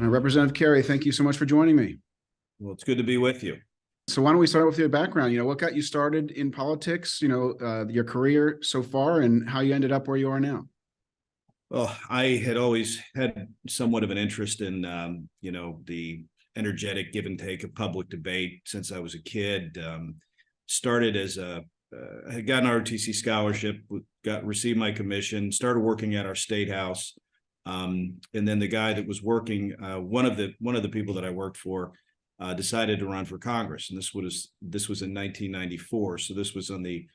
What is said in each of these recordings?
Representative Carey, thank you so much for joining me. Well, it's good to be with you. So why don't we start with your background? What got you started in politics, your career so far and how you ended up where you are now? Well, I had always had somewhat of an interest in, the energetic give and take of public debate since I was a kid. Started as I had got an ROTC scholarship, received my commission, started working at our state house. And then the guy that was working, one of the people that I worked for, decided to run for Congress, and this was in 1994. So this was on the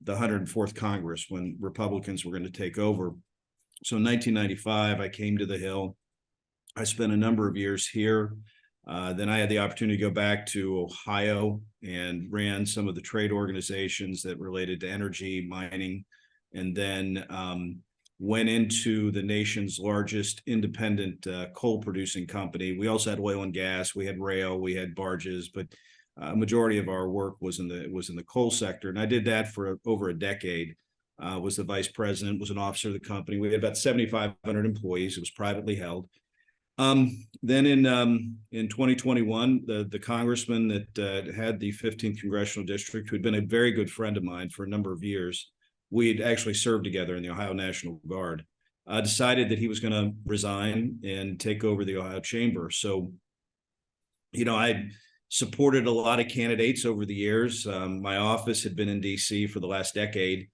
104th Congress when Republicans were going to take over. So in 1995, I came to the Hill. I spent a number of years here. Then I had the opportunity to go back to Ohio and ran some of the trade organizations that related to energy, mining, and then went into the nation's largest independent coal producing company. We also had oil and gas, we had rail, we had barges, but a majority of our work was in the coal sector. And I did that for over a decade. Was the vice president, was an officer of the company. We had about 7,500 employees. It was privately held. Then in 2021, the congressman that had the 15th Congressional District, who had been a very good friend of mine for a number of years, we'd actually served together in the Ohio National Guard, decided that he was going to resign and take over the Ohio Chamber. So, I'd supported a lot of candidates over the years. My office had been in DC for the last decade.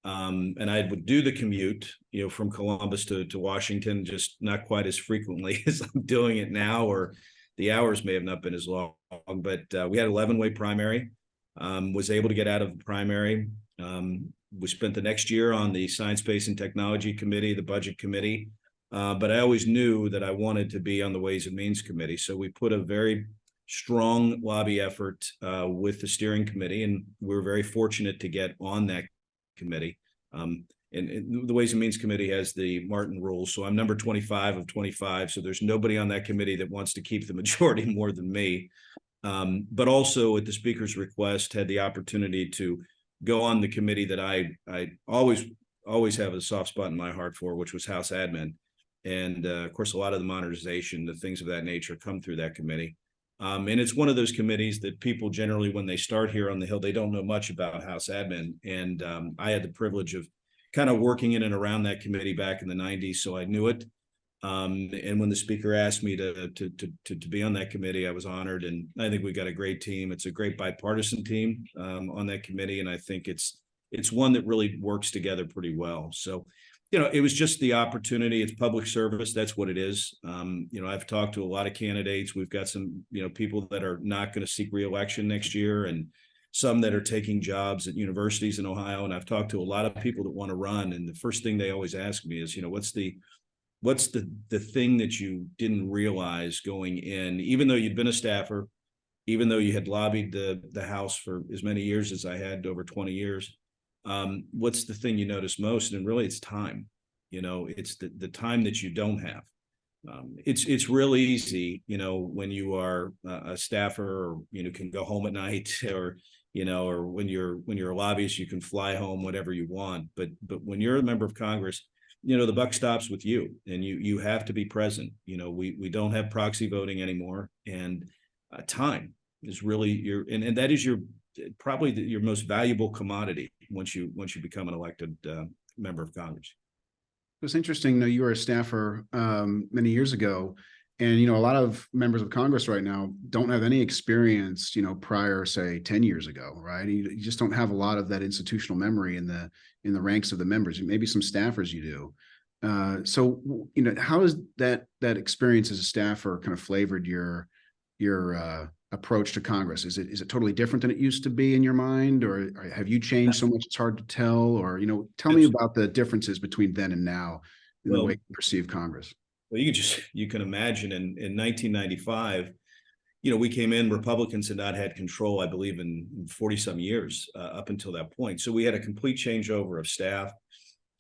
And I would do the commute, from Columbus to Washington, just not quite as frequently as I'm doing it now, or the hours may have not been as long. But we had an 11-way primary, was able to get out of the primary. We spent the next year on the Science, Space, and Technology Committee, the Budget Committee, but I always knew that I wanted to be on the Ways and Means Committee. So we put a very strong lobby effort with the steering committee, and we were very fortunate to get on that committee. And the Ways and Means Committee has the Martin rules. So I'm number 25 of 25. So there's nobody on that committee that wants to keep the majority more than me. But also at the speaker's request, had the opportunity to go on the committee that I always have a soft spot in my heart for, which was House Admin. And of course, a lot of the modernization, the things of that nature come through that committee. And it's one of those committees that people generally, when they start here on the Hill, they don't know much about House Admin. And I had the privilege of kind of working in and around that committee back in the 90s, so I knew it. And when the speaker asked me to be on that committee, I was honored. And I think we've got a great team. It's a great bipartisan team on that committee. And I think it's one that really works together pretty well. So, it was just the opportunity. It's public service. That's what it is. I've talked to a lot of candidates. We've got some, people that are not going to seek reelection next year, and some that are taking jobs at universities in Ohio. And I've talked to a lot of people that want to run. And the first thing they always ask me is, what's the thing that you didn't realize going in, even though you'd been a staffer, even though you had lobbied the House for as many years as I had, over 20 years, what's the thing you notice most? And really it's time. It's the time that you don't have. It's real easy, when you are a staffer, or, can go home at night, or, or when you're a lobbyist, you can fly home whenever you want. But when you're a member of Congress, the buck stops with you, and you have to be present. We don't have proxy voting anymore, and time is really and that is probably your most valuable commodity once you become an elected member of Congress. It's interesting. You were a staffer many years ago, and a lot of members of Congress right now don't have any experience, prior, say, 10 years ago, right? You just don't have a lot of that institutional memory in the ranks of the members. Maybe some staffers you do. So how has that experience as a staffer kind of flavored your approach to Congress? Is it totally different than it used to be in your mind, or have you changed so much it's hard to tell? Or tell me about the differences between then and now in the way you perceive Congress. Well, you can imagine in 1995, we came in, Republicans had not had control, I believe, in 40 some years up until that point. So we had a complete changeover of staff.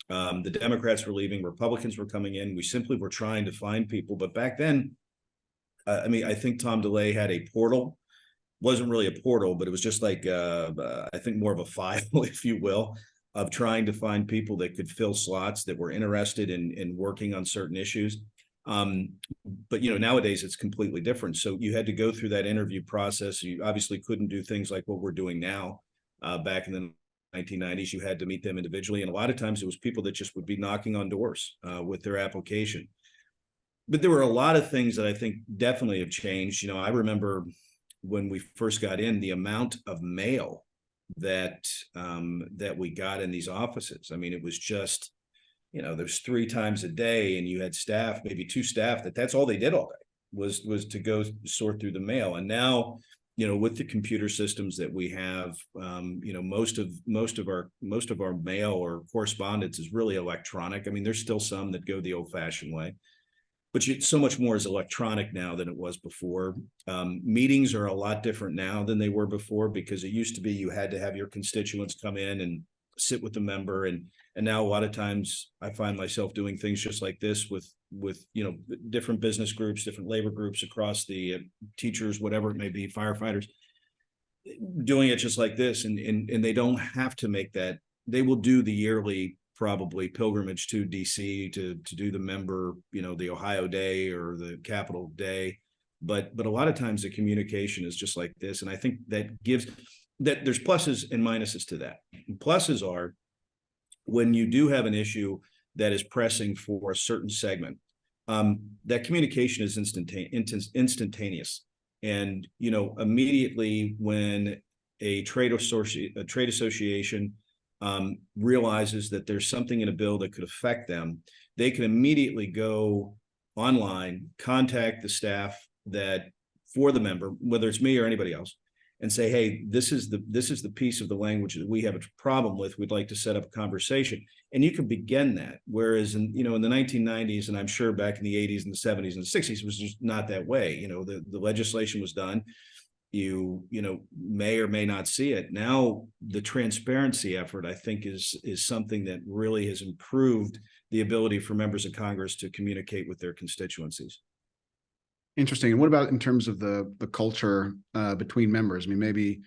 The Democrats were leaving, Republicans were coming in. We simply were trying to find people. But back then, I think Tom DeLay had a portal. Wasn't really a portal, but it was just like, I think more of a file, if you will, of trying to find people that could fill slots that were interested in working on certain issues. But nowadays it's completely different. So you had to go through that interview process. You obviously couldn't do things like what we're doing now. Back in the 1990s, you had to meet them individually, and a lot of times it was people that just would be knocking on doors with their application. But there were a lot of things that I think definitely have changed. I remember when we first got in, the amount of mail that we got in these offices. I mean, it was just, there's 3 times a day, and you had staff, maybe 2 staff, that's all they did all day was to go sort through the mail. And now, with the computer systems that we have, most of our mail or correspondence is really electronic. I mean, there's still some that go the old-fashioned way, but so much more is electronic now than it was before. Meetings are a lot different now than they were before, because it used to be you had to have your constituents come in and sit with the member, and now a lot of times I find myself doing things just like this with different business groups, different labor groups across the teachers, whatever it may be, firefighters, doing it just like this, and they don't have to make that. They will do the yearly probably pilgrimage to DC to do the member, the Ohio Day or the Capitol Day, but a lot of times the communication is just like this, and I think that gives that there's pluses and minuses to that. Pluses are when you do have an issue that is pressing for a certain segment, that communication is instantaneous. And, immediately when a trade association realizes that there's something in a bill that could affect them, they can immediately go online, contact the staff for the member, whether it's me or anybody else, and say, hey, this is the piece of the language that we have a problem with. We'd like to set up a conversation. And you can begin that. Whereas in the 1990s, and I'm sure back in the 80s and the 70s and the 60s, it was just not that way. The legislation was done. You may or may not see it. Now, the transparency effort, I think, is something that really has improved the ability for members of Congress to communicate with their constituencies. Interesting. And what about in terms of the culture between members? I mean, maybe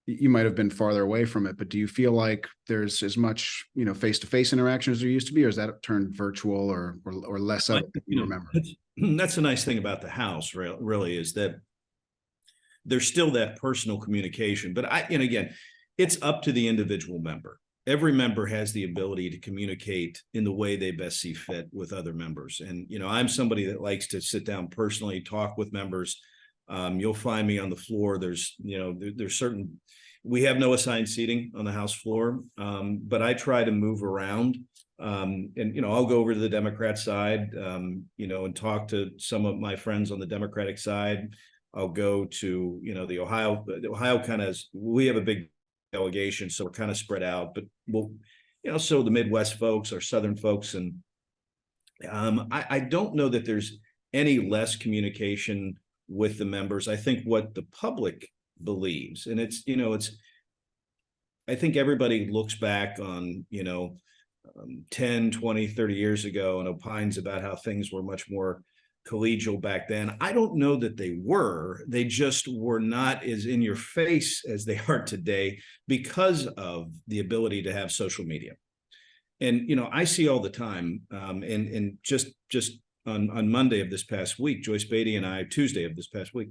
you might have been farther away from it, but do you feel like there's as much, face-to-face interaction as there used to be, or is that turned virtual or less of it than you remember? That's the nice thing about the House, really, is that there's still that personal communication. But again, it's up to the individual member. Every member has the ability to communicate in the way they best see fit with other members. And, I'm somebody that likes to sit down personally, talk with members. You'll find me on the floor. There's certain, we have no assigned seating on the House floor, but I try to move around. And, I'll go over to the Democrat side, and talk to some of my friends on the Democratic side. I'll go to, the Ohio kind of, we have a big delegation, so we're kind of spread out, but so the Midwest folks are Southern folks. And I don't know that there's any less communication with the members. I think what the public believes, and I think everybody looks back on, 10, 20, 30 years ago and opines about how things were much more collegial back then. I don't know that they were. They just were not as in your face as they are today because of the ability to have social media. And, I see all the time, and just on Monday of this past week, Tuesday of this past week,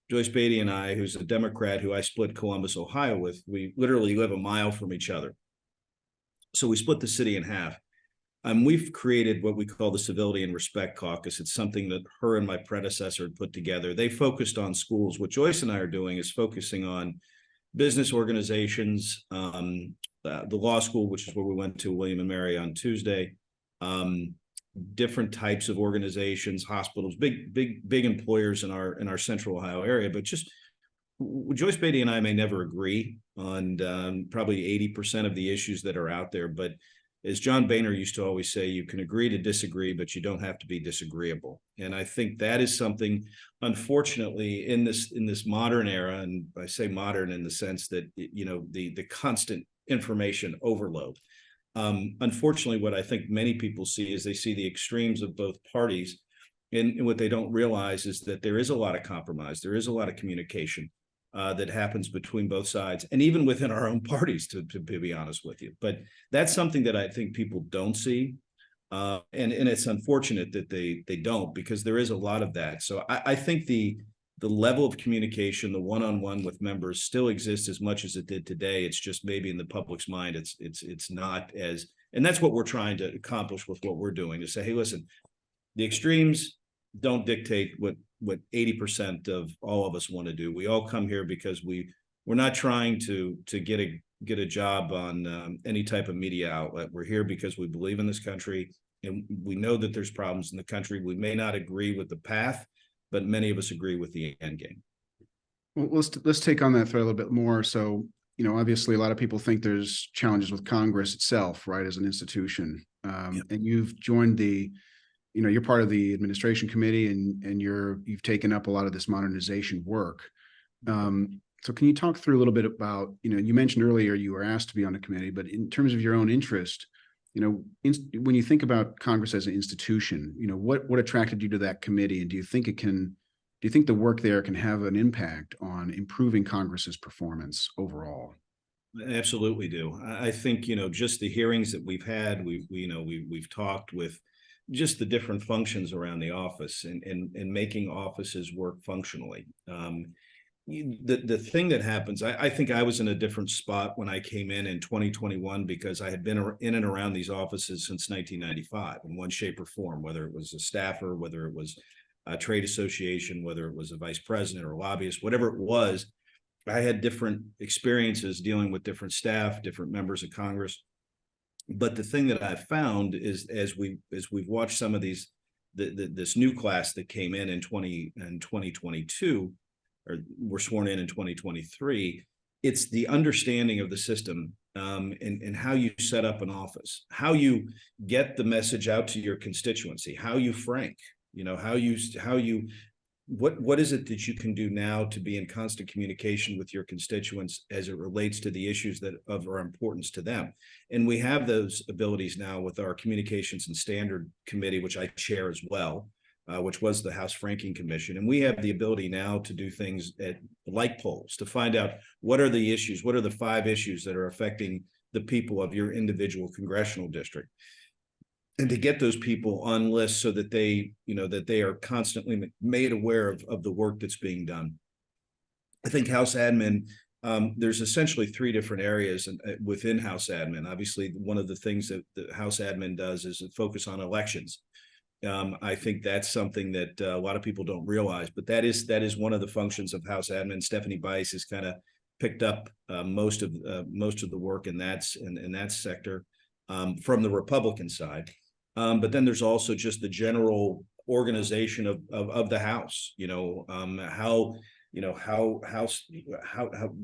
Joyce Beatty and I, who's a Democrat who I split Columbus, Ohio with, we literally live a mile from each other. So we split the city in half. We've created what we call the Civility and Respect Caucus. It's something that her and my predecessor had put together. They focused on schools. What Joyce and I are doing is focusing on business organizations, the law school, which is where we went to, William and Mary, on Tuesday, different types of organizations, hospitals, big employers in our Central Ohio area. But just Joyce Beatty and I may never agree on probably 80% of the issues that are out there, but as John Boehner used to always say, you can agree to disagree, but you don't have to be disagreeable. And I think that is something, unfortunately, in this modern era, and I say modern in the sense that, the constant information overload. Unfortunately, what I think many people see is they see the extremes of both parties. And what they don't realize is that there is a lot of compromise. There is a lot of communication that happens between both sides, and even within our own parties, to be honest with you. But that's something that I think people don't see. And it's unfortunate that they don't, because there is a lot of that. So I think the level of communication, the one-on-one with members, still exists as much as it did today. It's just maybe in the public's mind, it's not as, and that's what we're trying to accomplish with what we're doing, to say, hey, listen, the extremes don't dictate what 80% of all of us want to do. We all come here because we're not trying to get a job on any type of media outlet. We're here because we believe in this country, and we know that there's problems in the country. We may not agree with the path, but many of us agree with the end game. Well, let's take on that thread a little bit more. So, obviously a lot of people think there's challenges with Congress itself, right, as an institution. And you've joined you're part of the administration committee, and you've taken up a lot of this modernization work. So can you talk through a little bit about, you mentioned earlier you were asked to be on the committee, but in terms of your own interest, when you think about Congress as an institution, what attracted you to that committee? And do you think the work there can have an impact on improving Congress's performance overall? I absolutely do. I think, just the hearings that we've had, we've talked with just the different functions around the office, and making offices work functionally. The thing that happens, I think I was in a different spot when I came in 2021, because I had been in and around these offices since 1995 in one shape or form, whether it was a staffer, whether it was a trade association, whether it was a vice president or a lobbyist, whatever it was. I had different experiences dealing with different staff, different members of Congress. But the thing that I've found is, as we've watched some of these, this new class that came in 2022, or were sworn in 2023, it's the understanding of the system, and how you set up an office, how you get the message out to your constituency, how you frank, what is it that you can do now to be in constant communication with your constituents as it relates to the issues that are importance to them. And we have those abilities now with our Communications and Standard Committee, which I chair as well, which was the House Franking Commission. And we have the ability now to do things like polls, to find out what are the issues, what are the 5 issues that are affecting the people of your individual congressional district, and to get those people on lists so that they are constantly made aware of the work that's being done. I think House admin, there's essentially 3 different areas within House admin. Obviously, one of the things that the House admin does is focus on elections. I think that's something that a lot of people don't realize, but that is one of the functions of House admin. Stephanie Bice has kind of picked up most of the work in that sector from the Republican side. But then there's also just the general organization of the House.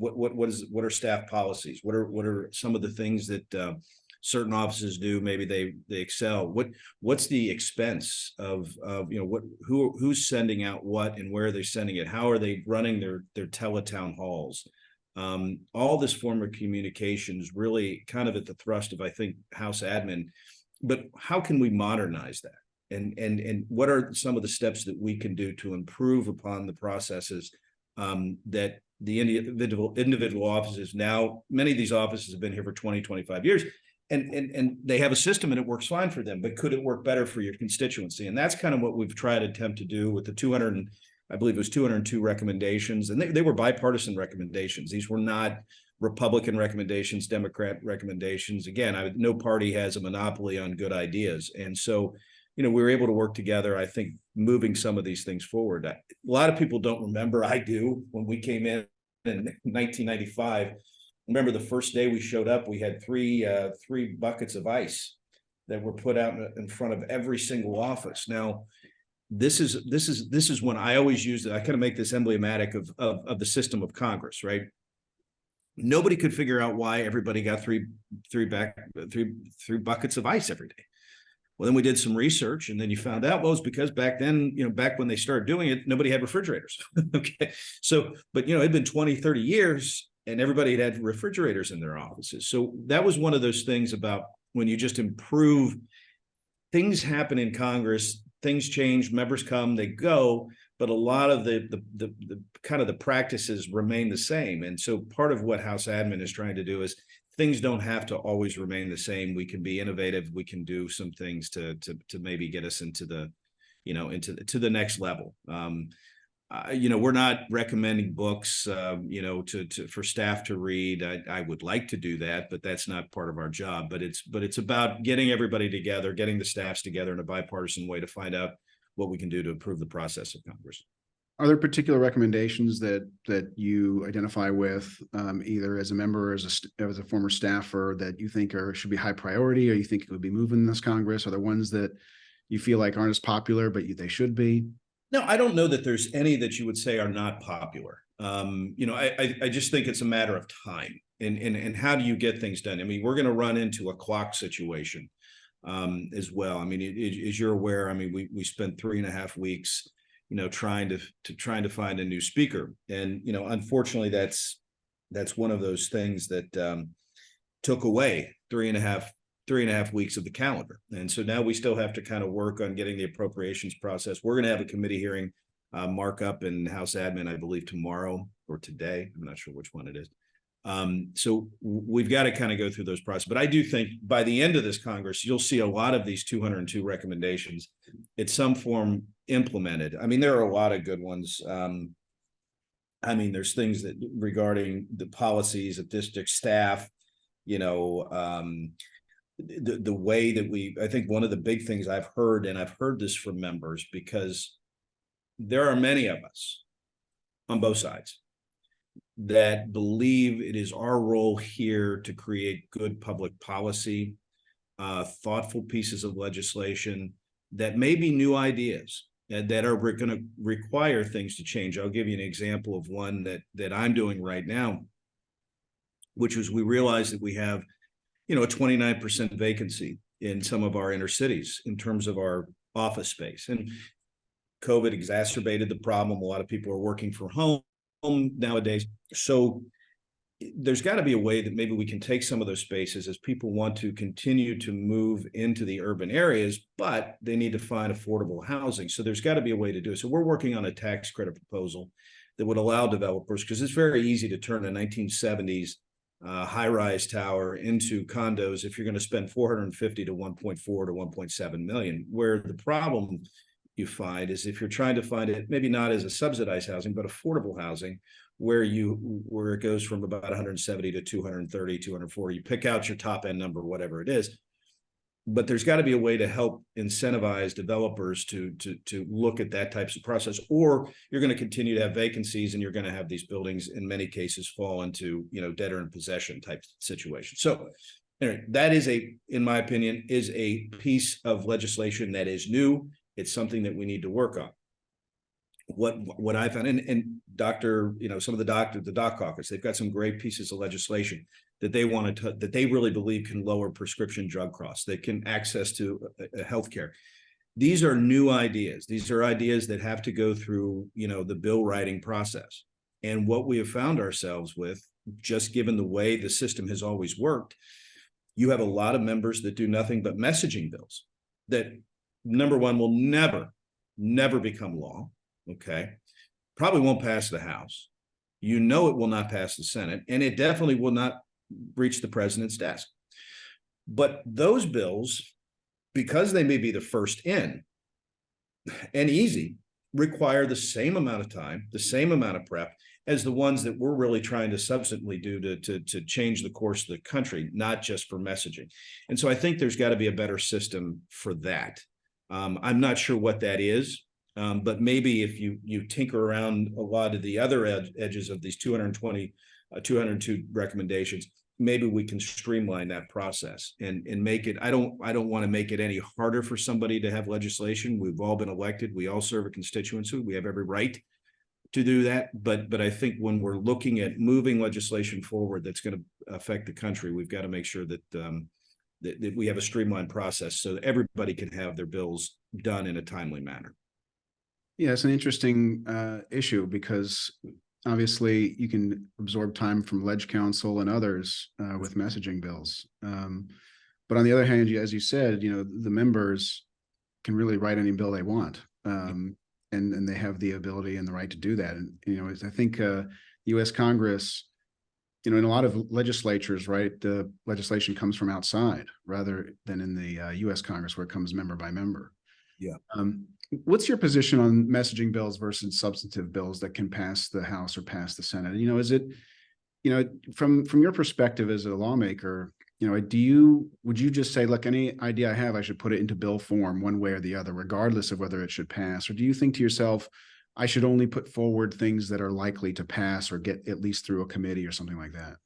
What are staff policies? What are some of the things that certain offices do? Maybe they excel. What's the expense of who's sending out what, and where are they sending it? How are they running their teletown halls? All this form of communication is really kind of at the thrust of, I think, House admin. But how can we modernize that? And what are some of the steps that we can do to improve upon the processes that the individual offices now, many of these offices have been here for 20, 25 years, and they have a system and it works fine for them, but could it work better for your constituency? And that's kind of what we've tried to attempt to do with the 202 recommendations. And they were bipartisan recommendations. These were not Republican recommendations, Democrat recommendations. Again, no party has a monopoly on good ideas. And so, we were able to work together, I think, moving some of these things forward. A lot of people don't remember. I do. When we came in 1995, remember the first day we showed up, we had three buckets of ice that were put out in front of every single office. Now, this is when I always use it. I kind of make this emblematic of the system of Congress, right? Nobody could figure out why everybody got three buckets of ice every day. Well, then we did some research, and then you found out, well, it's because back then, back when they started doing it, nobody had refrigerators. Okay. So, but it'd been 20, 30 years and everybody had refrigerators in their offices. So that was one of those things about when you just improve, things happen in Congress, things change, members come, they go, but a lot of the kind of the practices remain the same. And so part of what House admin is trying to do is things don't have to always remain the same. We can be innovative. We can do some things to maybe get us into the, into the next level. We're not recommending books, for staff to read. I would like to do that, but that's not part of our job. But it's about getting everybody together, getting the staffs together in a bipartisan way to find out what we can do to improve the process of Congress. Are there particular recommendations that you identify with, either as a member or as a former staffer, that you think should be high priority, or you think it would be moving this Congress? Are there ones that you feel like aren't as popular, but they should be? No, I don't know that there's any that you would say are not popular. I just think it's a matter of time and how do you get things done? I mean, we're going to run into a clock situation as well. I mean, as you're aware, I mean, we spent 3.5 weeks, trying to find a new speaker. And, unfortunately, that's one of those things that took away 3.5 weeks of the calendar. And so now we still have to kind of work on getting the appropriations process. We're going to have a committee hearing markup in House Admin, I believe tomorrow or today. I'm not sure which one it is. So we've got to kind of go through those processes. But I do think by the end of this Congress, you'll see a lot of these 202 recommendations in some form implemented. I mean, there are a lot of good ones. I mean, there's things that regarding the policies of district staff, the way that I think one of the big things I've heard, and I've heard this from members, because there are many of us on both sides that believe it is our role here to create good public policy, thoughtful pieces of legislation that may be new ideas that are going to require things to change. I'll give you an example of one that I'm doing right now, which was we realized that we have a 29% vacancy in some of our inner cities in terms of our office space. And COVID exacerbated the problem. A lot of people are working from home nowadays. So there's got to be a way that maybe we can take some of those spaces as people want to continue to move into the urban areas, but they need to find affordable housing. So there's got to be a way to do it. So we're working on a tax credit proposal that would allow developers, because it's very easy to turn a 1970s high-rise tower into condos if you're going to spend $450 to $1.4 to $1.7 million. Where the problem you find is if you're trying to find it, maybe not as a subsidized housing, but affordable housing, where it goes from about 170 to 230, 240. You pick out your top end number, whatever it is. But there's got to be a way to help incentivize developers to look at that types of process, or you're going to continue to have vacancies and you're going to have these buildings in many cases fall into, debtor in possession type situation. So anyway, that is in my opinion, is a piece of legislation that is new. It's something that we need to work on. What I found, and some of the doc caucus, they've got some great pieces of legislation that they that they really believe can lower prescription drug costs, that can access to healthcare. These are new ideas. These are ideas that have to go through, the bill writing process. And what we have found ourselves with, just given the way the system has always worked, you have a lot of members that do nothing but messaging bills that, number one, will never become law. Okay. Probably won't pass the House. It will not pass the Senate, and it definitely will not reach the president's desk. But those bills, because they may be the first in and easy, require the same amount of time, the same amount of prep as the ones that we're really trying to substantively do to change the course of the country, not just for messaging. And so I think there's got to be a better system for that. I'm not sure what that is. But maybe if you tinker around a lot of the other edges of these 202 recommendations, maybe we can streamline that process and make it. I don't want to make it any harder for somebody to have legislation. We've all been elected. We all serve a constituency. We have every right to do that. But I think when we're looking at moving legislation forward that's going to affect the country, we've got to make sure that that we have a streamlined process so that everybody can have their bills done in a timely manner. Yeah, it's an interesting issue, because obviously you can absorb time from Ledge Council and others with messaging bills. But on the other hand, as you said, the members can really write any bill they want, and they have the ability and the right to do that. And I think U.S. Congress you know, in a lot of legislatures, right, the legislation comes from outside rather than in the U.S. Congress where it comes member by member. Yeah. What's your position on messaging bills versus substantive bills that can pass the House or pass the Senate? You know, is it, you know, from your perspective as a lawmaker, you know, would you just say, look, any idea I have, I should put it into bill form one way or the other, regardless of whether it should pass? Or do you think to yourself, I should only put forward things that are likely to pass or get at least through a committee or something like that?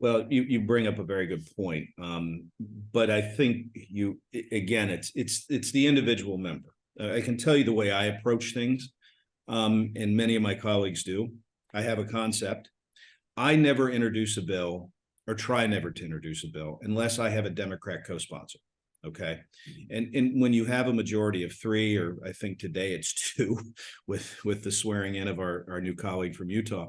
Well, you bring up a very good point. But I think again, it's the individual member. I can tell you the way I approach things, and many of my colleagues do. I have a concept. I never introduce a bill or try never to introduce a bill unless I have a Democrat co-sponsor. Okay. And when you have a majority of 3, or I think today it's 2 with the swearing in of our new colleague from Utah,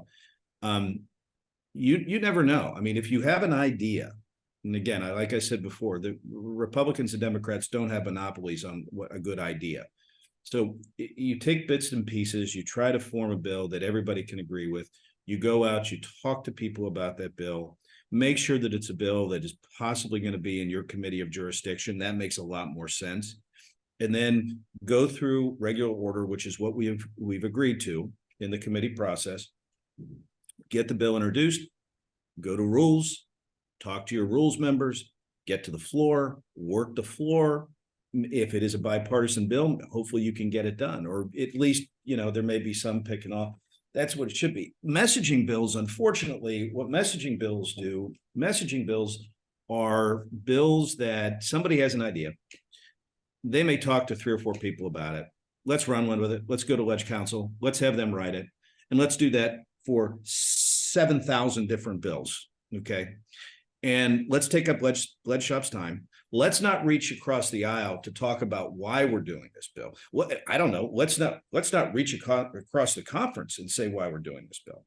you never know. I mean, if you have an idea, and again, like I said before, the Republicans and Democrats don't have monopolies on what a good idea. So you take bits and pieces, you try to form a bill that everybody can agree with. You go out, you talk to people about that bill, make sure that it's a bill that is possibly going to be in your committee of jurisdiction. That makes a lot more sense. And then go through regular order, which is what we've agreed to in the committee process. Get the bill introduced, go to rules, talk to your rules members, get to the floor, work the floor. If it is a bipartisan bill, hopefully you can get it done, or at least, you know, there may be some picking off. That's what it should be. Messaging bills, unfortunately, what messaging bills do, messaging bills are bills that somebody has an idea. They may talk to 3 or 4 people about it. Let's run one with it. Let's go to Ledge Council. Let's have them write it. And let's do that for 7,000 different bills. Okay. And let's take up Ledge Shop's time. Let's not reach across the aisle to talk about why we're doing this bill. What, I don't know. Let's not reach across the conference and say why we're doing this bill.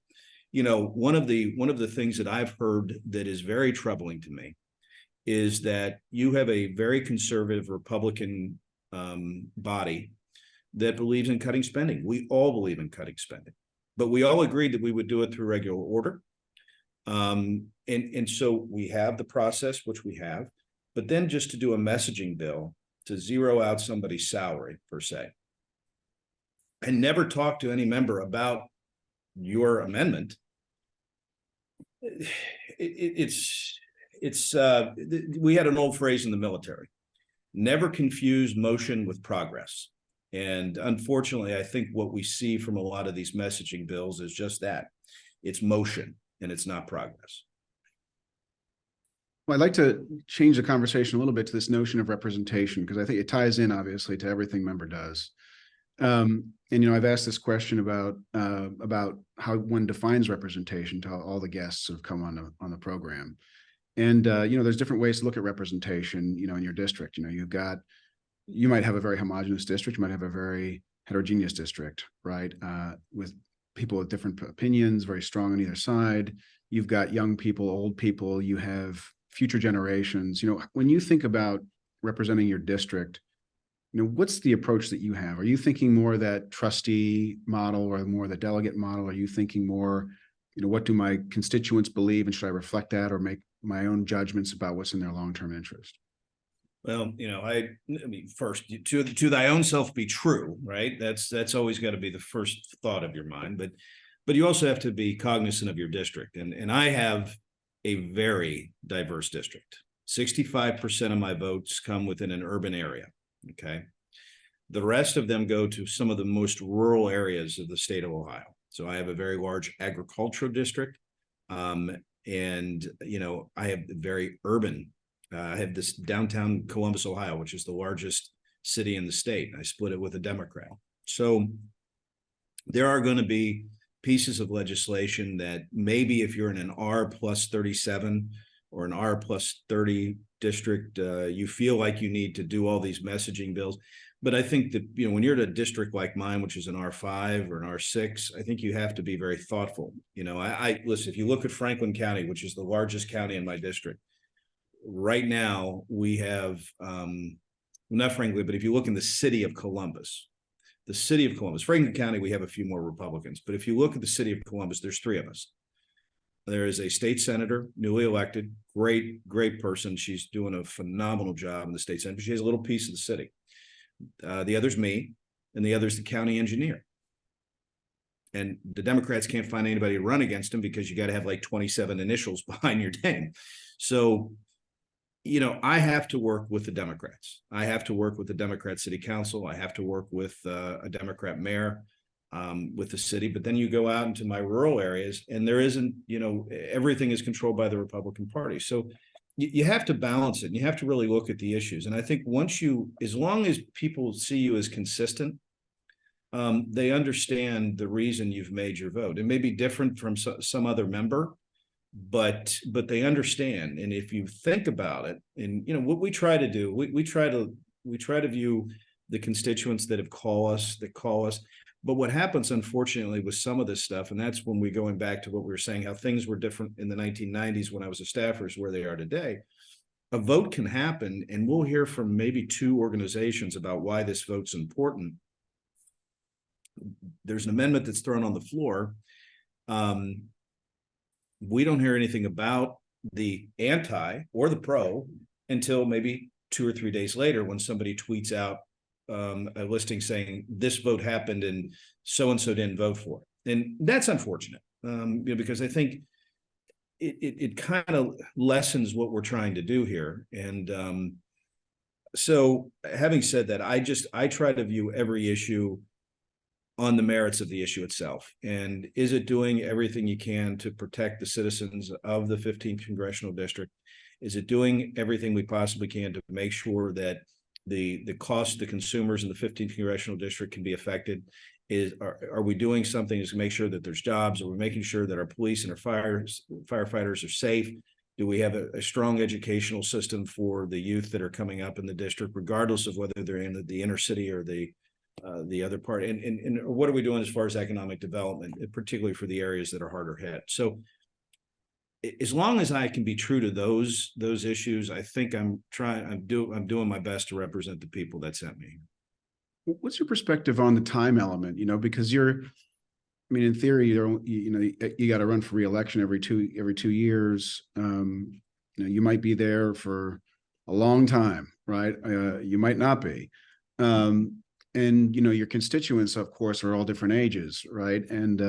You know, one of the things that I've heard that is very troubling to me is that you have a very conservative Republican body that believes in cutting spending. We all believe in cutting spending, but we all agreed that we would do it through regular order. And so we have the process, which we have, but then just to do a messaging bill to zero out somebody's salary per se, and never talk to any member about your amendment. We had an old phrase in the military: never confuse motion with progress. And unfortunately, I think what we see from a lot of these messaging bills is just that. It's motion and it's not progress. Well, I'd like to change the conversation a little bit to this notion of representation, because I think it ties in obviously to everything member does. And, you know, I've asked this question about how one defines representation to all the guests who have come on the program. And, you know, there's different ways to look at representation, you know, in your district. You know, you might have a very homogeneous district. You might have a very heterogeneous district, right? With people with different opinions, very strong on either side. You've got young people, old people, you have future generations. You know, when you think about representing your district, you know, what's the approach that you have? Are you thinking more that trustee model or more the delegate model? Are you thinking more, you know, what do my constituents believe and should I reflect that or make my own judgments about what's in their long-term interest? Well, you know, I mean, first, to thy own self be true, right? That's always got to be the first thought of your mind. But you also have to be cognizant of your district. And I have a very diverse district. 65% of my votes come within an urban area. Okay. The rest of them go to some of the most rural areas of the state of Ohio. So I have a very large agricultural district. And, you know, I have very urban. I have this downtown Columbus, Ohio, which is the largest city in the state. I split it with a Democrat. So there are going to be pieces of legislation that maybe if you're in an R+37 or an R+30 district, you feel like you need to do all these messaging bills. But I think that, you know, when you're in a district like mine, which is an R5 or an R6, I think you have to be very thoughtful. You know, I listen, if you look at Franklin County, which is the largest county in my district, right now we have, not Franklin, but if you look in the city of Columbus, Franklin County, we have a few more Republicans, but if you look at the city of Columbus, there's 3 of us. There is a state senator, newly elected, great person. She's doing a phenomenal job in the state senate. She has a little piece of the city. The other's me, and the other's the county engineer. And the Democrats can't find anybody to run against him because you got to have like 27 initials behind your name. So, I have to work with the Democrats. I have to work with the Democrat City Council. I have to work with a Democrat mayor, with the city. But then you go out into my rural areas, and there isn't, everything is controlled by the Republican Party. So you have to balance it, and you have to really look at the issues. And I think as long as people see you as consistent, they understand the reason you've made your vote. It may be different from some other member, but they understand. And if you think about it, and what we try to do, we try to view the constituents that call us. But what happens, unfortunately, with some of this stuff, and that's when we're going back to what we were saying, how things were different in the 1990s when I was a staffer is where they are today. A vote can happen, and we'll hear from maybe 2 organizations about why this vote's important. There's an amendment that's thrown on the floor. We don't hear anything about the anti or the pro until maybe 2 or 3 days later, when somebody tweets out a listing saying this vote happened and so didn't vote for it. And that's unfortunate, because I think it kind of lessens what we're trying to do here. And so having said that, I try to view every issue on the merits of the issue itself. And is it doing everything you can to protect the citizens of the 15th Congressional District? Is it doing everything we possibly can to make sure that the cost to consumers in the 15th Congressional District can be affected? Are we doing something to make sure that there's jobs? Are we making sure that our police and our firefighters are safe? Do we have a strong educational system for the youth that are coming up in the district, regardless of whether they're in the inner city or the other part? And what are we doing as far as economic development, particularly for the areas that are harder hit? So as long as I can be true to those issues, I think I'm doing my best to represent the people that sent me. What's your perspective on the time element? Because in theory, you got to run for re-election every two years. You might be there for a long time, right? You might not be. And your constituents, of course, are all different ages, right? And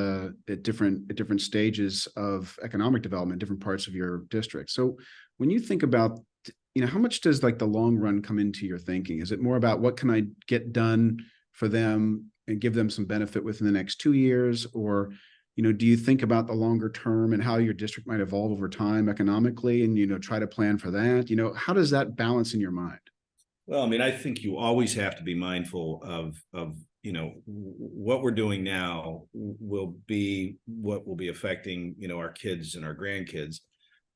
at different stages of economic development, different parts of your district. So when you think about, how much does the long run come into your thinking? Is it more about what can I get done for them and give them some benefit within the next 2 years? Or, do you think about the longer term and how your district might evolve over time economically and, try to plan for that? How does that balance in your mind? Well, I think you always have to be mindful of what we're doing now will be what will be affecting, our kids and our grandkids.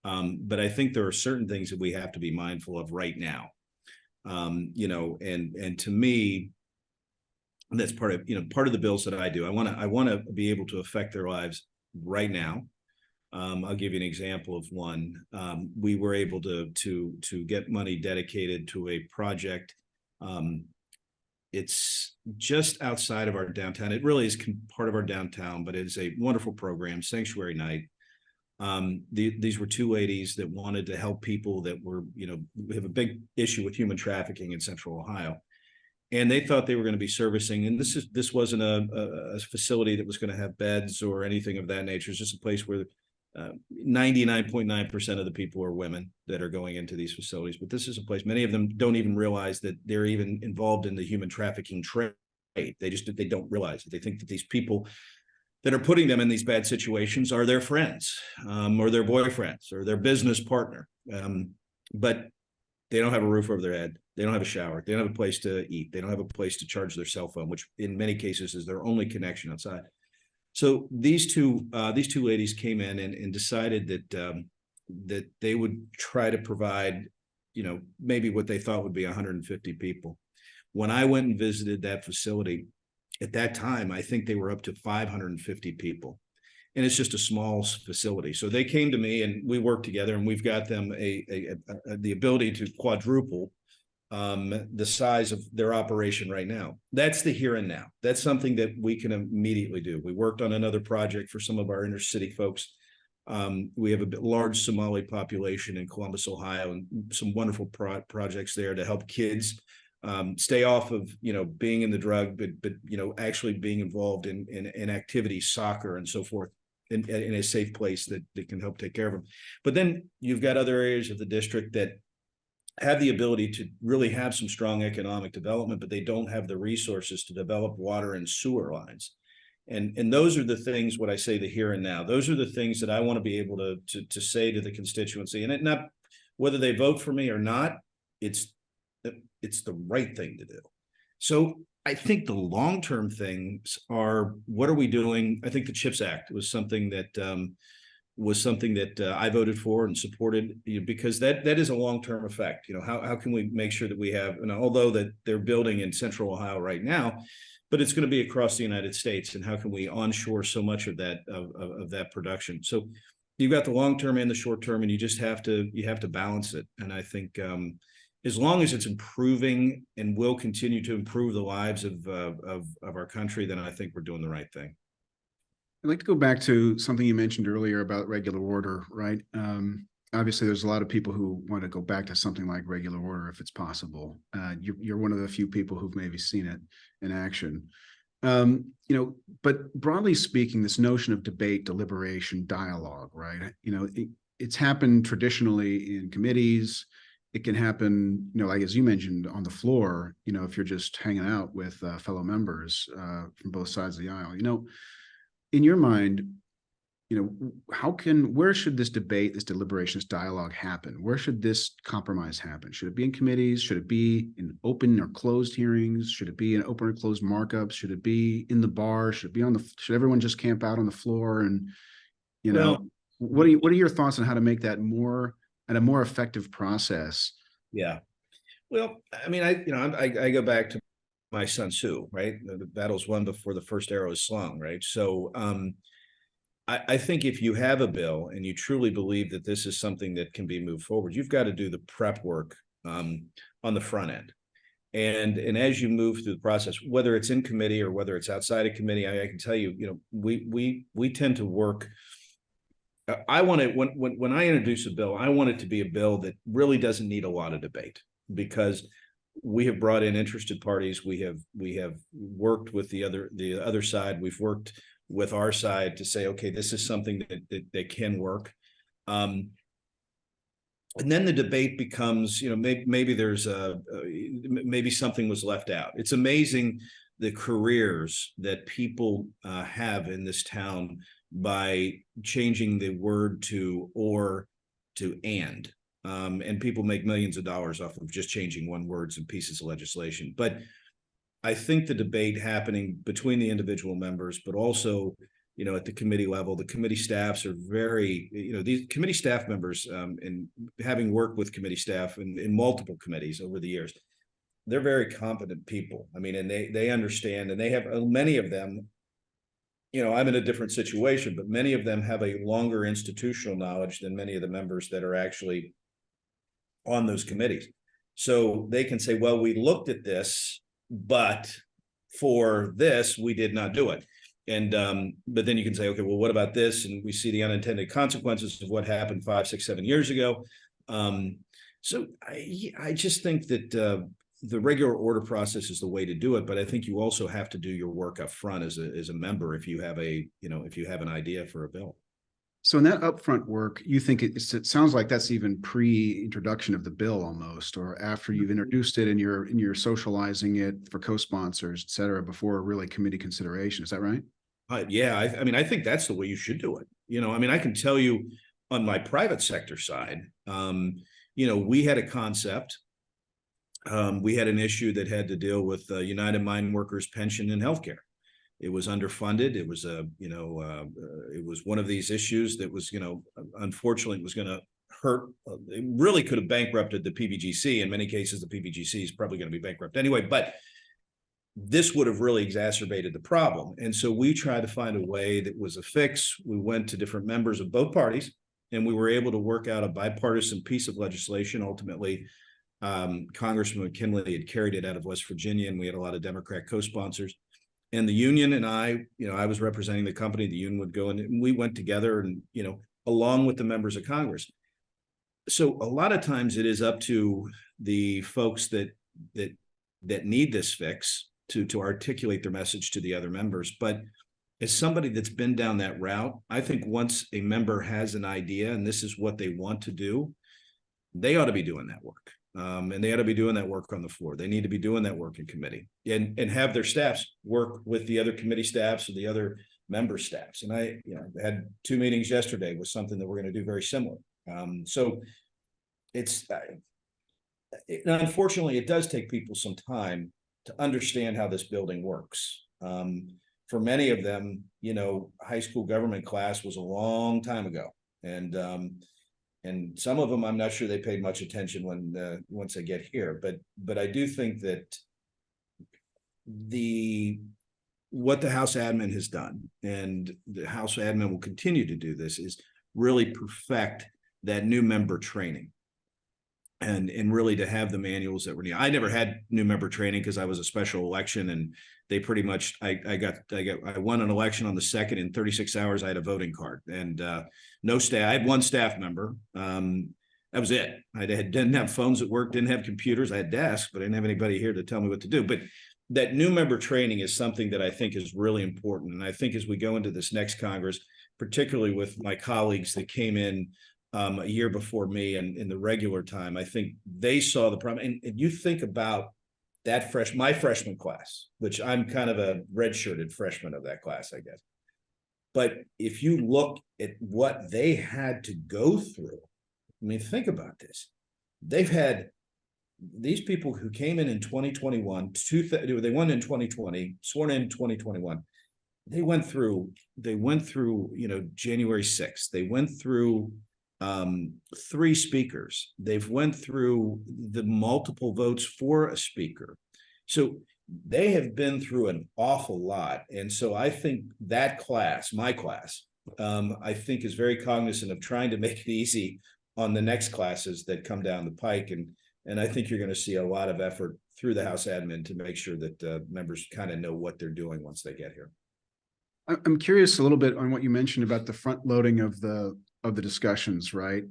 But I think there are certain things that we have to be mindful of right now. And to me, that's part of the bills that I do. I want to be able to affect their lives right now. I'll give you an example of one. We were able to get money dedicated to a project. It's just outside of our downtown. It really is part of our downtown, but it's a wonderful program, Sanctuary Night. These were 2 ladies that wanted to help people that were, we have a big issue with human trafficking in Central Ohio. And they thought they were going to be servicing, and this wasn't a facility that was going to have beds or anything of that nature. It's just a place where 99.9% of the people are women that are going into these facilities. But this is a place, many of them don't even realize that they're even involved in the human trafficking trade. They don't realize it. They think that these people that are putting them in these bad situations are their friends, or their boyfriends or their business partner. But they don't have a roof over their head. They don't have a shower. They don't have a place to eat. They don't have a place to charge their cell phone, which in many cases is their only connection outside. So these two ladies came in and decided that they would try to provide, maybe what they thought would be 150 people. When I went and visited that facility, at that time, I think they were up to 550 people. And it's just a small facility. So they came to me and we worked together, and we've got them the ability to quadruple the size of their operation right now. That's the here and now. That's something that we can immediately do. We worked on another project for some of our inner city folks We have a large Somali population in Columbus, Ohio, and some wonderful projects there to help kids stay off of, being in the drug, but actually being involved in activities, soccer and so forth, in a safe place that can help take care of them. But then you've got other areas of the district that have the ability to really have some strong economic development, but they don't have the resources to develop water and sewer lines. And those are the things, what I say, the here and now. Those are the things that I want to be able to say to the constituency, and not whether they vote for me or not. It's the right thing to do. So I think the long-term things are, what are we doing? I think the CHIPS Act was something that I voted for and supported, because that is a long-term effect. How can we make sure that we have, and although that they're building in Central Ohio right now, but it's going to be across the United States, and how can we onshore so much of that production? So you've got the long-term and the short-term, and you just have to balance it. And I think as long as it's improving and will continue to improve the lives of our country, then I think we're doing the right thing. I'd like to go back to something you mentioned earlier about regular order, right? Obviously, there's a lot of people who want to go back to something like regular order if it's possible. You're one of the few people who've maybe seen it in action. But broadly speaking, this notion of debate, deliberation, dialogue, right? It's happened traditionally in committees. It can happen, like as you mentioned, on the floor, if you're just hanging out with fellow members from both sides of the aisle. In your mind, where should this debate, this deliberation, this dialogue happen? Where should this compromise happen? Should it be in committees? Should it be in open or closed hearings? Should it be in open or closed markups? Should it be in the bar? Should should everyone just camp out on the floor? And, what are your thoughts on how to make that a more effective process? Yeah. Well, I mean, I go back to my Sun Tzu, right? The battle's won before the first arrow is slung, right? So I think if you have a bill and you truly believe that this is something that can be moved forward, you've got to do the prep work on the front end. And as you move through the process, whether it's in committee or whether it's outside of committee, I can tell you, we tend to work. I want to, when I introduce a bill, I want it to be a bill that really doesn't need a lot of debate, because we have brought in interested parties. We have worked with the other side. We've worked with our side to say, okay, this is something that can work. And then the debate becomes, maybe there's maybe something was left out. It's amazing the careers that people have in this town by changing the word to or to and people make millions of dollars off of just changing one words and pieces of legislation. But I think the debate happening between the individual members, but also, at the committee level, the committee staffs are very, these committee staff members, and having worked with committee staff in multiple committees over the years, they're very competent people. I mean, and they understand, and they have many of them, I'm in a different situation, but many of them have a longer institutional knowledge than many of the members that are actually on those committees. So they can say, well, we looked at this, but for this, we did not do it. And but then you can say, okay, well, what about this? And we see the unintended consequences of what happened 5, 6, 7 years ago. So I just think that the regular order process is the way to do it, but I think you also have to do your work up front as a member if you have if you have an idea for a bill. So in that upfront work, you think it sounds like that's even pre-introduction of the bill almost, or after you've introduced it and you're socializing it for co-sponsors, et cetera, before really committee consideration. Is that right? Yeah, I mean, I think that's the way you should do it. I mean, I can tell you on my private sector side, we had a concept. We had an issue that had to deal with United Mine Workers pension and healthcare. It was underfunded. It was it was one of these issues that was, unfortunately, was going to hurt. It really could have bankrupted the PBGC. In many cases, the PBGC is probably going to be bankrupt anyway, but this would have really exacerbated the problem. And so we tried to find a way that was a fix. We went to different members of both parties, and we were able to work out a bipartisan piece of legislation. Ultimately, Congressman McKinley had carried it out of West Virginia, and we had a lot of Democrat co-sponsors. And the union and I was representing the company. The union would go in, and we went together, and along with the members of Congress. So a lot of times it is up to the folks that need this fix to articulate their message to the other members. But as somebody that's been down that route, I think once a member has an idea and this is what they want to do, they ought to be doing that work. And they ought to be doing that work on the floor. They need to be doing that work in committee and have their staffs work with the other committee staffs or the other member staffs. And I had 2 meetings yesterday with something that we're going to do very similar. So it's unfortunately, it does take people some time to understand how this building works. For many of them, high school government class was a long time ago. And some of them, I'm not sure they paid much attention when once they get here. But I do think that what the House admin has done, and the House admin will continue to do this, is really perfect that new member training. And really to have the manuals that were needed. I never had new member training because I was a special election, and they pretty much I won an election on the 2nd. In 36 hours I had a voting card, and no staff. I had 1 staff member. That was it. I didn't have phones at work, didn't have computers. I had desks, but I didn't have anybody here to tell me what to do. But that new member training is something that I think is really important. And I think as we go into this next Congress, particularly with my colleagues that came in a year before me and in the regular time, I think they saw the problem. And you think about that my freshman class, which I'm kind of a redshirted freshman of that class, I guess. But if you look at what they had to go through, I mean, think about this. They've had these people who came in 2021, they won in 2020, sworn in 2021. They went through, January 6th. They went through 3 speakers. They've went through the multiple votes for a speaker. So they have been through an awful lot. And so I think that class, my class, I think is very cognizant of trying to make it easy on the next classes that come down the pike. And I think you're going to see a lot of effort through the House admin to make sure that members kind of know what they're doing once they get here. I'm curious a little bit on what you mentioned about the front loading of the discussions, right?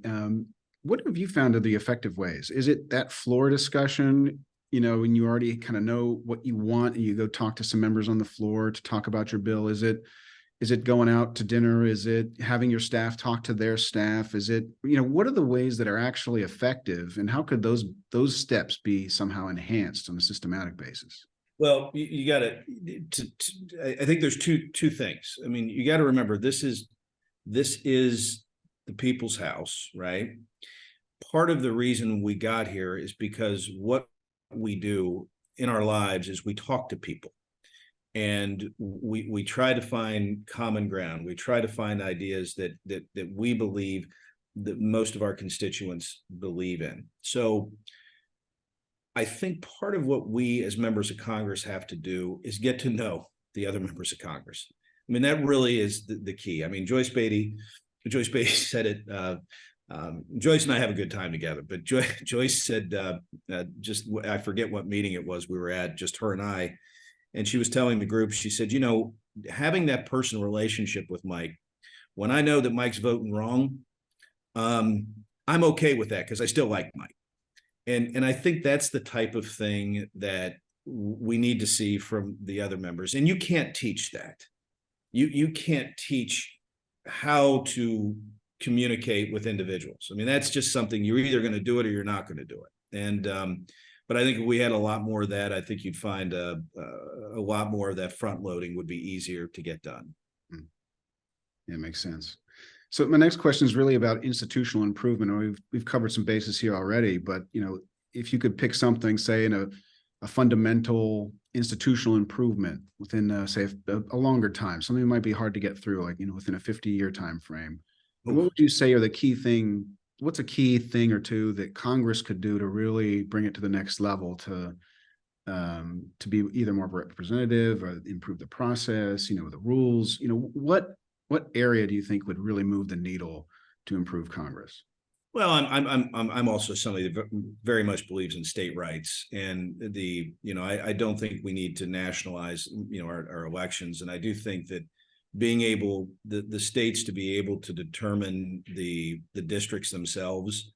What have you found are the effective ways? Is it that floor discussion, when you already kind of know what you want and you go talk to some members on the floor to talk about your bill? Is it going out to dinner? Is it having your staff talk to their staff? Is it, what are the ways that are actually effective, and how could those steps be somehow enhanced on a systematic basis? Well, you got to. I think there's two things. I mean, you got to remember this is the people's house, right? Part of the reason we got here is because what we do in our lives is we talk to people, and we try to find common ground. We try to find ideas that we believe that most of our constituents believe in. So I think part of what we as members of Congress have to do is get to know the other members of Congress. I mean, that really is the key. I mean, Joyce Beatty said it. Joyce and I have a good time together, but Joyce said, I forget what meeting it was we were at, just her and I, and she was telling the group, she said, having that personal relationship with Mike, when I know that Mike's voting wrong, I'm okay with that because I still like Mike. And I think that's the type of thing that we need to see from the other members. And you can't teach that. You can't teach how to communicate with individuals. I mean, that's just something you're either going to do it or you're not going to do it. And but I think if we had a lot more of that, I think you'd find a lot more of that front loading would be easier to get done. Yeah, makes sense. So my next question is really about institutional improvement. We've covered some bases here already, but if you could pick something, say in a fundamental institutional improvement within, say, a longer time, something that might be hard to get through, like within a 50-year time frame, what would you say are the key thing? What's a key thing or two that Congress could do to really bring it to the next level to be either more representative or improve the process, the rules? What area do you think would really move the needle to improve Congress? Well, I'm also somebody that very much believes in state rights, and I don't think we need to nationalize our elections, and I do think that being able, the states to be able to determine the districts themselves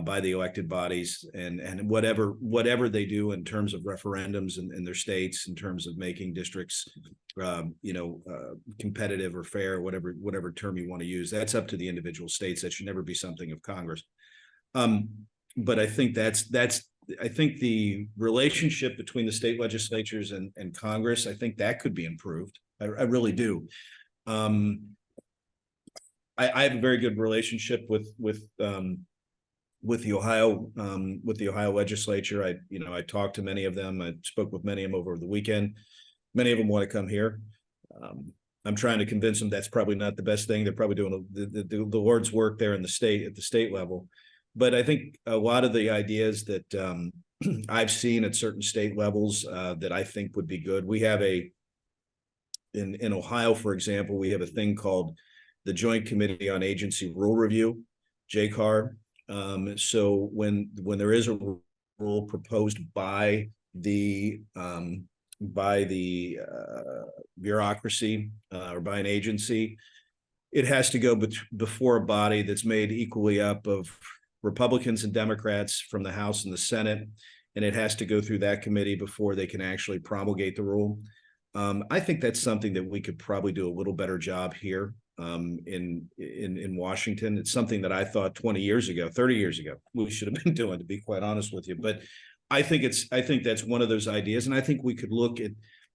by the elected bodies, and whatever they do in terms of referendums in their states, in terms of making districts competitive or fair, whatever term you want to use. That's up to the individual states. That should never be something of Congress. But I think I think the relationship between the state legislatures and Congress, I think that could be improved. I really do. I have a very good relationship with the Ohio legislature. I talked to many of them. I spoke with many of them over the weekend. Many of them want to come here. I'm trying to convince them that's probably not the best thing. They're probably doing the Lord's work there in the state, at the state level. But I think a lot of the ideas that I've seen at certain state levels that I think would be good. We have in Ohio, for example, we have a thing called the Joint Committee on Agency Rule Review, JCAR. So when there is a rule proposed by the bureaucracy or by an agency, it has to go before a body that's made equally up of Republicans and Democrats from the House and the Senate, and it has to go through that committee before they can actually promulgate the rule. I think that's something that we could probably do a little better job here in Washington. It's something that I thought 20 years ago, 30 years ago, we should have been doing, to be quite honest with you. But I think that's one of those ideas, and I think we could look at,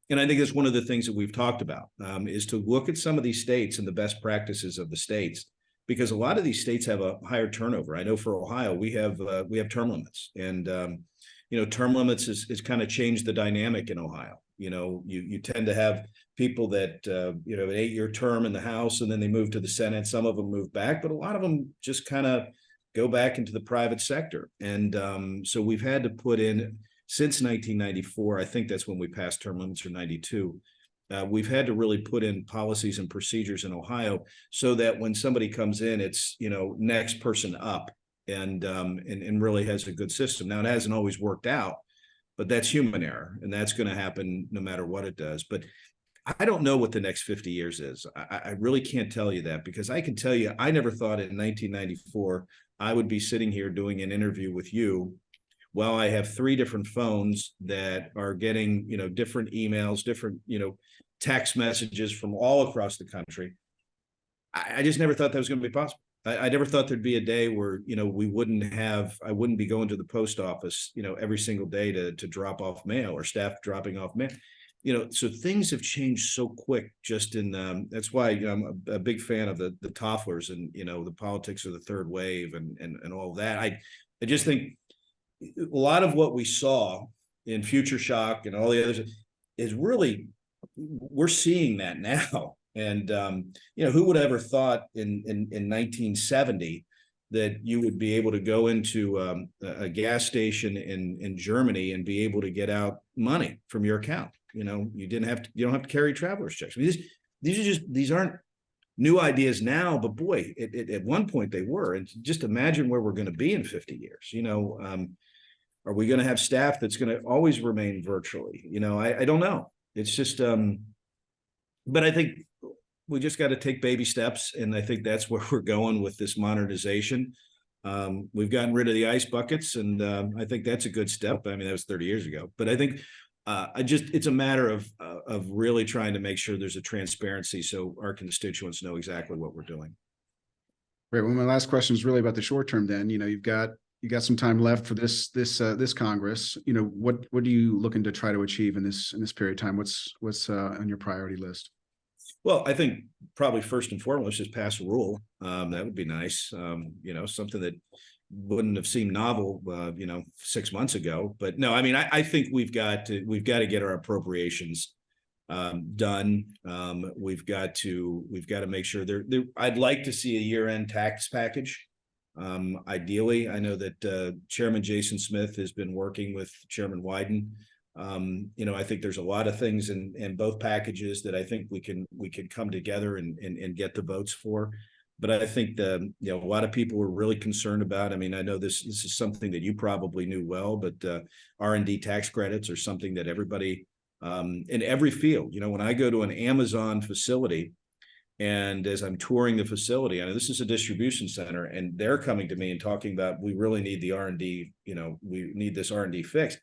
and I think that's one of the things that we've talked about is to look at some of these states and the best practices of the states, because a lot of these states have a higher turnover. I know for Ohio, we have term limits, and term limits has kind of changed the dynamic in Ohio. You tend to have people that an 8-year term in the House, and then they move to the Senate. Some of them move back, but a lot of them just kind of go back into the private sector. And so we've had to put in, since 1994, I think that's when we passed term limits, or 92. We've had to really put in policies and procedures in Ohio so that when somebody comes in, it's next person up, and really has a good system. Now, it hasn't always worked out, but that's human error, and that's going to happen no matter what it does. But I don't know what the next 50 years is. I really can't tell you that, because I can tell you, I never thought in 1994 I would be sitting here doing an interview with you while I have 3 different phones that are getting, different emails, different, text messages from all across the country. I just never thought that was going to be possible. I never thought there'd be a day where, I wouldn't be going to the post office, every single day to drop off mail, or staff dropping off mail. So things have changed so quick. Just in that's why I'm a big fan of the Tofflers and the politics of the third wave and all of that. I just think a lot of what we saw in Future Shock and all the others is really, we're seeing that now. And who would ever thought in 1970 that you would be able to go into a gas station in Germany and be able to get out money from your account? You don't have to carry traveler's checks. I mean, these aren't new ideas now, but boy, at one point they were. And just imagine where we're going to be in 50 years. Are we going to have staff that's going to always remain virtually? I don't know. It's just, but I think we just got to take baby steps. And I think that's where we're going with this modernization. We've gotten rid of the ice buckets, and I think that's a good step. I mean, that was 30 years ago, but I think it's a matter of really trying to make sure there's a transparency so our constituents know exactly what we're doing. Great. Well, my last question is really about the short term. Then, you've got some time left for this Congress. What are you looking to try to achieve in this period of time? What's on your priority list? Well, I think probably first and foremost is pass a rule. That would be nice. Something that wouldn't have seemed novel, 6 months ago. But no, I mean, I think we've got to get our appropriations done. We've got to make sure I'd like to see a year-end tax package. Ideally, I know that Chairman Jason Smith has been working with Chairman Wyden. I think there's a lot of things in both packages that I think we can come together and get the votes for. But I think a lot of people were really concerned about. I mean, I know this is something that you probably knew well, but R&D tax credits are something that everybody in every field. When I go to an Amazon facility, And as I'm touring the facility, I know this is a distribution center, and they're coming to me and talking about, we really need the R&D, we need this R&D fixed.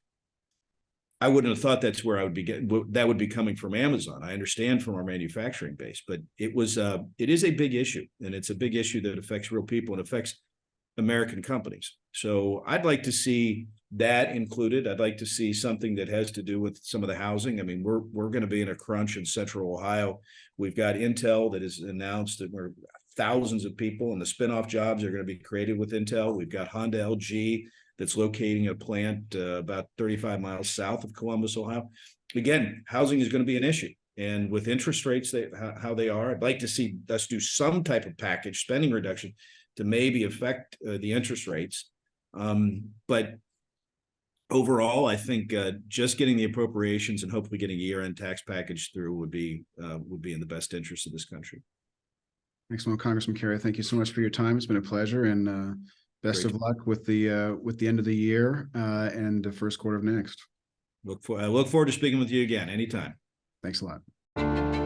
I wouldn't have thought that's where I would be getting, that would be coming from Amazon. I understand from our manufacturing base, but it is a big issue, and it's a big issue that affects real people and affects American companies. So I'd like to see that included. I'd like to see something that has to do with some of the housing. I mean, we're going to be in a crunch in Central Ohio. We've got Intel that has announced that we're thousands of people, and the spinoff jobs are going to be created with Intel. We've got Honda LG that's locating a plant about 35 miles south of Columbus, Ohio. Again, housing is going to be an issue. And with interest rates, how they are, I'd like to see us do some type of package spending reduction to maybe affect the interest rates. But overall, I think just getting the appropriations and hopefully getting a year-end tax package through would be in the best interest of this country. Excellent, Congressman Carey. Thank you so much for your time. It's been a pleasure, and best of luck with the end of the year and the first quarter of next. I look forward to speaking with you again anytime. Thanks a lot.